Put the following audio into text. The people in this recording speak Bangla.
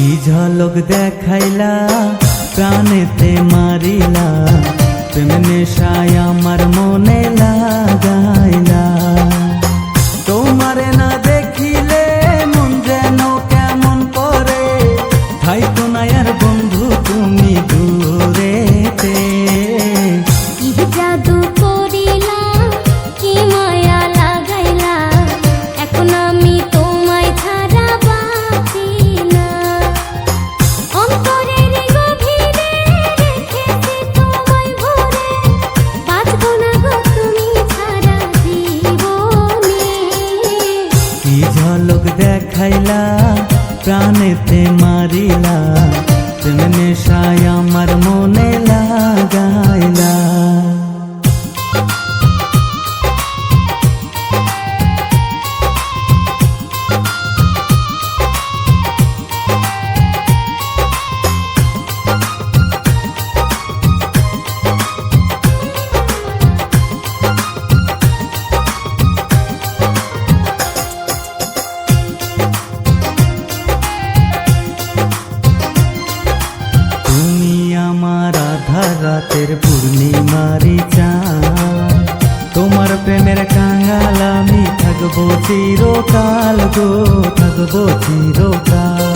কি ঝলক দেখাইলা প্রাণেতে মারিলা, প্রেম নেশায় আমার মনে লাগাইলা। তোমারে না দেখিলে মন যেন কেমন করে, থাইতো না আর বন্ধু তুমি দূরেতে। কি জাদু করিলা, কি মায়া লাগাইলা, এখন আমি তোমায় ছাড়া বাঁচি না। অন্তরের গভীরে রেখেছি তোমায় ভরে, বাঁচবো না গো তুমি ছাড়া জীবনে। কি ঝলক দেখাইলা প্রাণেতে মারিলা, প্রেম নেশায় আমার মনে লাগাইলা। রাতের পূর্ণিমারি চাঁদ, তোমার প্রেমের কাঙাল আমি থাকবো চিরকাল গো, থাকবো চিরকাল।